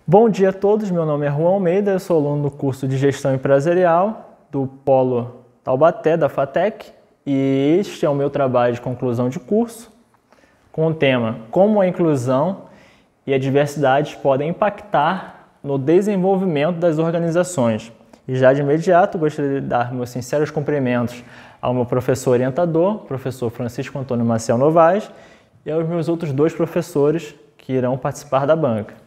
Bom dia a todos, meu nome é Juan Almeida, eu sou aluno do curso de Gestão Empresarial do Polo Taubaté, da FATEC, e este é o meu trabalho de conclusão de curso com o tema Como a inclusão e a diversidade podem impactar no desenvolvimento das organizações. E já de imediato gostaria de dar meus sinceros cumprimentos ao meu professor orientador, professor Francisco Antônio Maciel Novaes, e aos meus outros dois professores que irão participar da banca.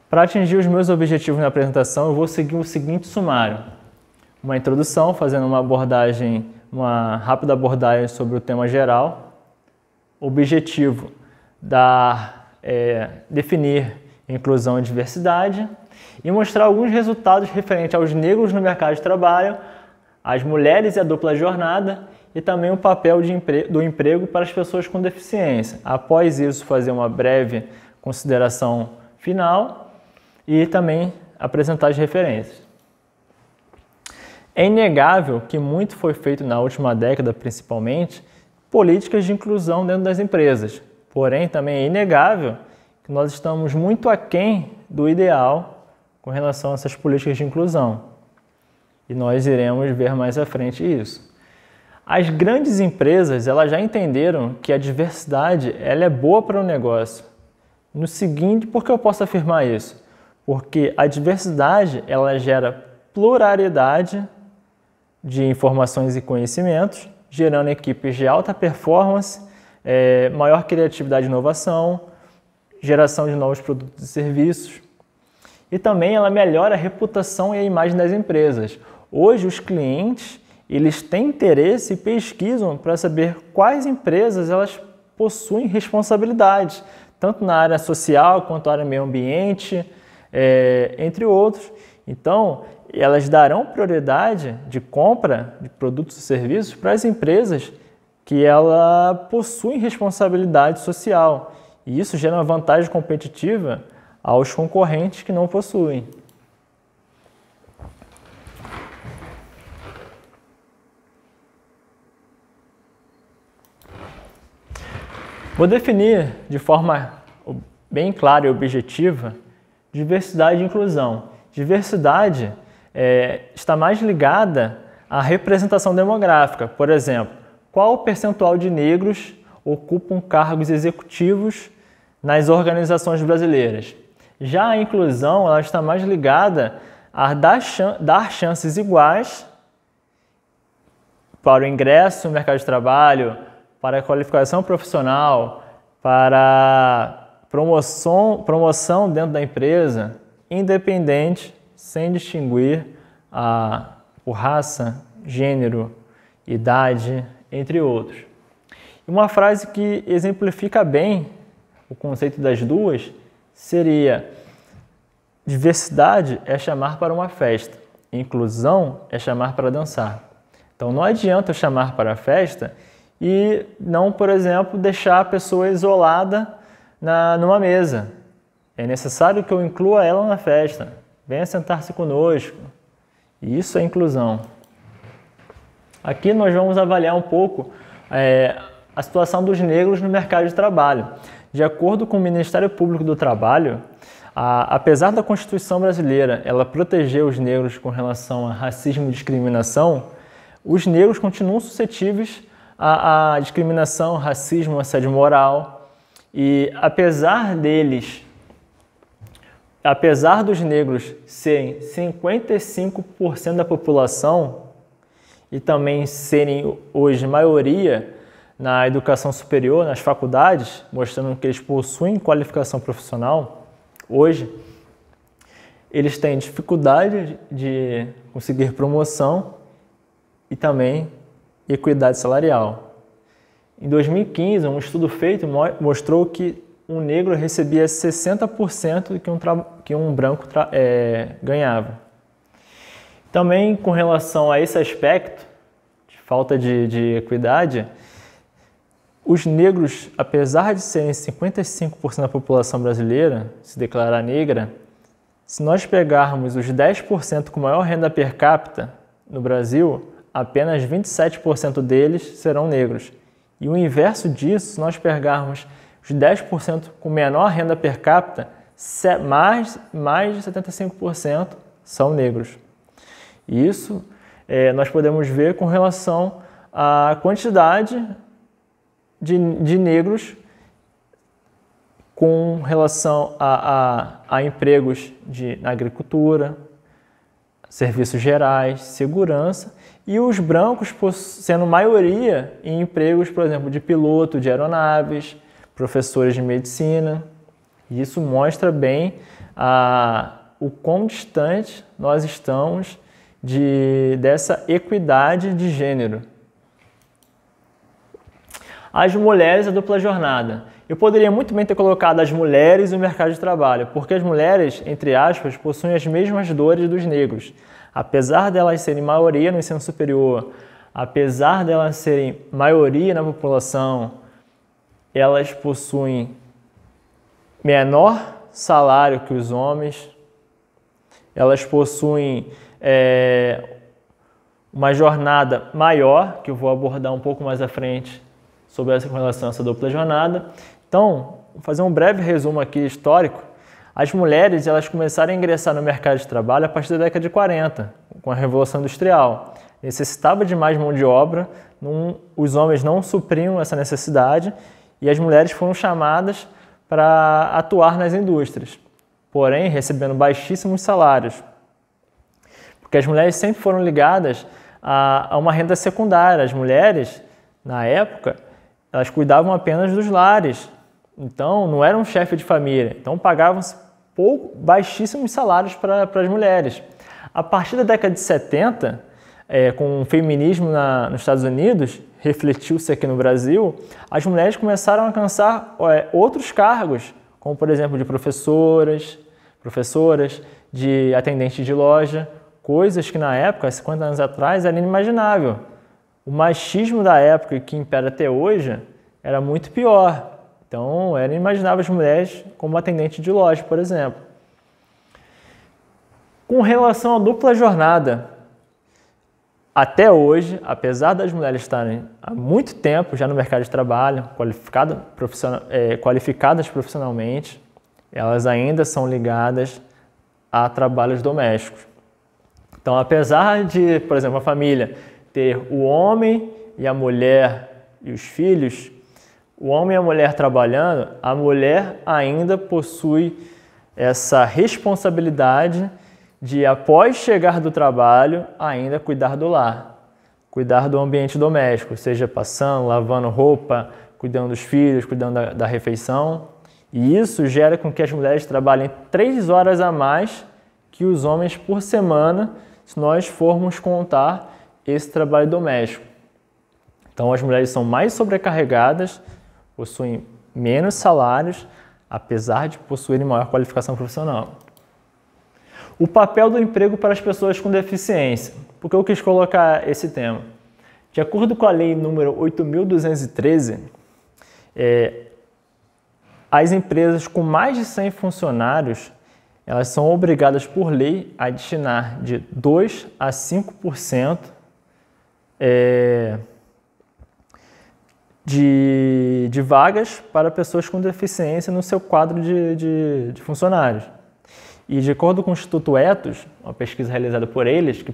Para atingir os meus objetivos na apresentação, eu vou seguir o seguinte sumário. Uma introdução, fazendo uma rápida abordagem sobre o tema geral. Objetivo, definir inclusão e diversidade. E mostrar alguns resultados referentes aos negros no mercado de trabalho, as mulheres e a dupla jornada, e também o papel do emprego para as pessoas com deficiência. Após isso, fazer uma breve consideração final e também apresentar as referências. É inegável que muito foi feito na última década, principalmente, políticas de inclusão dentro das empresas. Porém, também é inegável que nós estamos muito aquém do ideal com relação a essas políticas de inclusão. E nós iremos ver mais à frente isso. As grandes empresas, elas já entenderam que a diversidade ela é boa para o negócio. No seguinte, por que eu posso afirmar isso? Porque a diversidade ela gera pluralidade de informações e conhecimentos, gerando equipes de alta performance, maior criatividade e inovação, geração de novos produtos e serviços. E também ela melhora a reputação e a imagem das empresas. Hoje os clientes eles têm interesse e pesquisam para saber quais empresas elas possuem responsabilidade, tanto na área social quanto na área meio ambiente, entre outros. Então, elas darão prioridade de compra de produtos e serviços para as empresas que ela possuem responsabilidade social. E isso gera uma vantagem competitiva aos concorrentes que não possuem. Vou definir de forma bem clara e objetiva diversidade e inclusão. Diversidade está mais ligada à representação demográfica. Por exemplo, qual o percentual de negros ocupam cargos executivos nas organizações brasileiras? Já a inclusão ela está mais ligada a dar chances iguais para o ingresso no mercado de trabalho, para a qualificação profissional, para promoção dentro da empresa, independente, sem distinguir por raça, gênero, idade, entre outros. Uma frase que exemplifica bem o conceito das duas seria: diversidade é chamar para uma festa, inclusão é chamar para dançar. Então não adianta eu chamar para a festa e não, por exemplo, deixar a pessoa isolada numa mesa. É necessário que eu inclua ela na festa. Venha sentar-se conosco. E isso é inclusão. Aqui nós vamos avaliar um pouco a situação dos negros no mercado de trabalho. De acordo com o Ministério Público do Trabalho, apesar da Constituição brasileira ela proteger os negros com relação a racismo e discriminação, os negros continuam suscetíveis à discriminação, racismo, assédio moral. E apesar dos negros serem 55% da população e também serem hoje maioria na educação superior, nas faculdades, mostrando que eles possuem qualificação profissional, hoje eles têm dificuldade de conseguir promoção e também equidade salarial. Em 2015, um estudo feito mostrou que um negro recebia 60% do que um branco ganhava. Também, com relação a esse aspecto, de falta de equidade, os negros, apesar de serem 55% da população brasileira, se declarar negra, se nós pegarmos os 10% com maior renda per capita no Brasil, apenas 27% deles serão negros. E o inverso disso, se nós pegarmos os 10% com menor renda per capita, mais de 75% são negros. Isso nós podemos ver com relação à quantidade de negros com relação a empregos na agricultura, serviços gerais, segurança, e os brancos sendo maioria em empregos, por exemplo, de piloto de aeronaves, professores de medicina. E isso mostra bem o quão distante nós estamos dessa equidade de gênero. As mulheres e a dupla jornada. Eu poderia muito bem ter colocado as mulheres no mercado de trabalho, porque as mulheres, entre aspas, possuem as mesmas dores dos negros. Apesar delas serem maioria no ensino superior, apesar delas serem maioria na população, elas possuem menor salário que os homens, elas possuem uma jornada maior, que eu vou abordar um pouco mais à frente sobre essa relação, essa dupla jornada. Então, vou fazer um breve resumo aqui histórico. As mulheres elas começaram a ingressar no mercado de trabalho a partir da década de 40, com a Revolução Industrial. Necessitava de mais mão de obra, os homens não supriam essa necessidade e as mulheres foram chamadas para atuar nas indústrias, porém recebendo baixíssimos salários, porque as mulheres sempre foram ligadas a uma renda secundária. As mulheres, na época, elas cuidavam apenas dos lares, então não eram chefe de família, então pagavam baixíssimos salários para as mulheres. A partir da década de 70, com o feminismo nos Estados Unidos, refletiu-se aqui no Brasil, as mulheres começaram a alcançar outros cargos, como por exemplo de professoras, de atendentes de loja, coisas que na época, 50 anos atrás, era inimaginável. O machismo da época que impera até hoje era muito pior. Então, era inimaginável as mulheres como atendente de loja, por exemplo. Com relação à dupla jornada, até hoje, apesar das mulheres estarem há muito tempo já no mercado de trabalho, qualificadas profissionalmente, elas ainda são ligadas a trabalhos domésticos. Então, apesar de, por exemplo, a família ter o homem e a mulher e os filhos, o homem e a mulher trabalhando, a mulher ainda possui essa responsabilidade de, após chegar do trabalho, ainda cuidar do lar, cuidar do ambiente doméstico, seja passando, lavando roupa, cuidando dos filhos, cuidando da refeição. E isso gera com que as mulheres trabalhem 3 horas a mais que os homens por semana, se nós formos contar esse trabalho doméstico. Então, as mulheres são mais sobrecarregadas, possuem menos salários, apesar de possuírem maior qualificação profissional. O papel do emprego para as pessoas com deficiência. Por que eu quis colocar esse tema? De acordo com a lei número 8.213, as empresas com mais de 100 funcionários, elas são obrigadas por lei a destinar de 2 a 5% de vagas para pessoas com deficiência no seu quadro de funcionários. E de acordo com o Instituto Ethos, uma pesquisa realizada por eles, que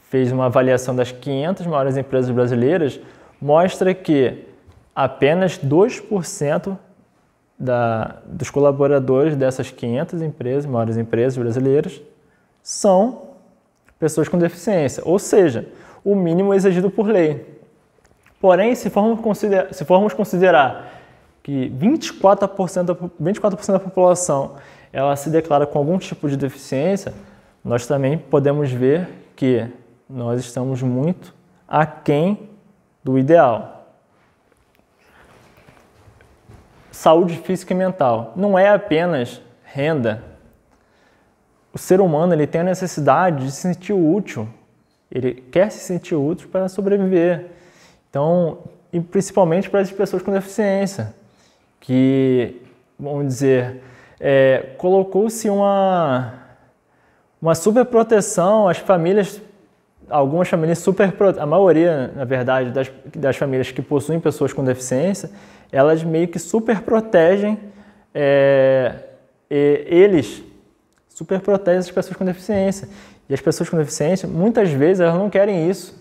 fez uma avaliação das 500 maiores empresas brasileiras, mostra que apenas 2% dos colaboradores dessas 500 maiores empresas brasileiras, são pessoas com deficiência, ou seja, o mínimo exigido por lei. Porém, se formos considerar que 24% da população ela se declara com algum tipo de deficiência, nós também podemos ver que nós estamos muito aquém do ideal. Saúde física e mental. Não é apenas renda. O ser humano ele tem a necessidade de se sentir útil. Ele quer se sentir útil para sobreviver. Então, e principalmente para as pessoas com deficiência, que, vamos dizer, colocou-se uma superproteção, as famílias, algumas famílias a maioria, na verdade, das famílias que possuem pessoas com deficiência, elas meio que superprotegem eles super protegem as pessoas com deficiência. E as pessoas com deficiência, muitas vezes, elas não querem isso.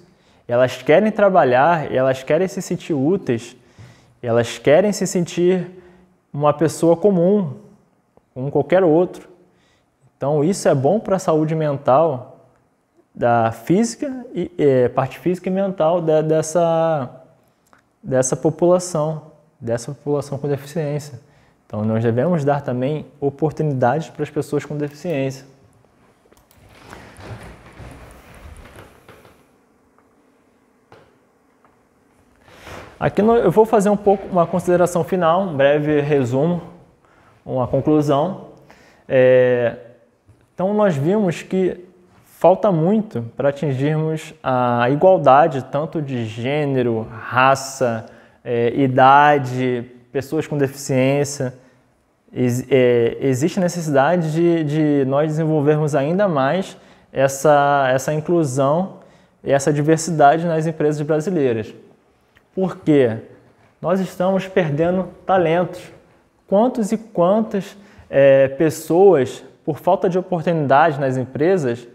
Elas querem trabalhar, elas querem se sentir úteis, elas querem se sentir uma pessoa comum, como qualquer outro. Então, isso é bom para a saúde mental, da física, parte física e mental dessa população com deficiência. Então, nós devemos dar também oportunidades para as pessoas com deficiência. Aqui eu vou fazer uma consideração final, um breve resumo, uma conclusão. Então, nós vimos que falta muito para atingirmos a igualdade tanto de gênero, raça, idade, pessoas com deficiência. Existe necessidade de nós desenvolvermos ainda mais essa inclusão e essa diversidade nas empresas brasileiras. Porque nós estamos perdendo talentos. Quantos e quantas pessoas, por falta de oportunidade nas empresas,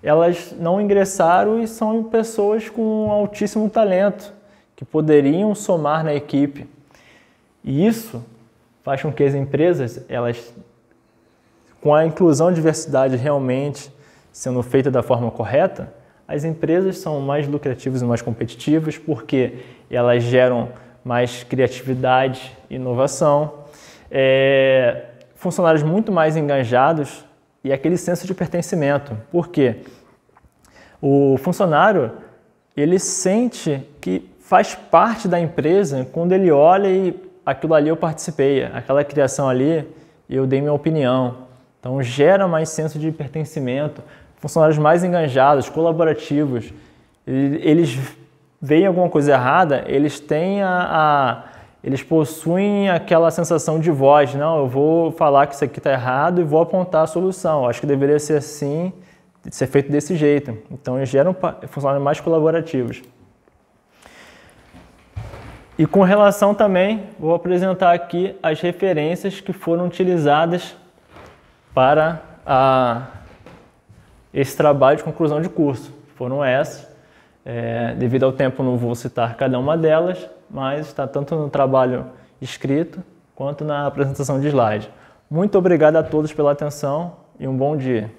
elas não ingressaram e são pessoas com altíssimo talento, que poderiam somar na equipe. E isso faz com que as empresas, com a inclusão e diversidade realmente sendo feita da forma correta, as empresas são mais lucrativas e mais competitivas porque elas geram mais criatividade e inovação, funcionários muito mais engajados e aquele senso de pertencimento. Por quê? O funcionário, ele sente que faz parte da empresa quando ele olha e aquilo ali eu participei, aquela criação ali eu dei minha opinião. Então gera mais senso de pertencimento, funcionários mais engajados, colaborativos. Eles veem alguma coisa errada, eles têm eles possuem aquela sensação de voz, não, eu vou falar que isso aqui está errado e vou apontar a solução. Acho que deveria ser assim, ser feito desse jeito. Então eles geram funcionários mais colaborativos. E com relação também, vou apresentar aqui as referências que foram utilizadas para esse trabalho de conclusão de curso. Foram essas. Devido ao tempo não vou citar cada uma delas, mas está tanto no trabalho escrito quanto na apresentação de slide. Muito obrigado a todos pela atenção e um bom dia.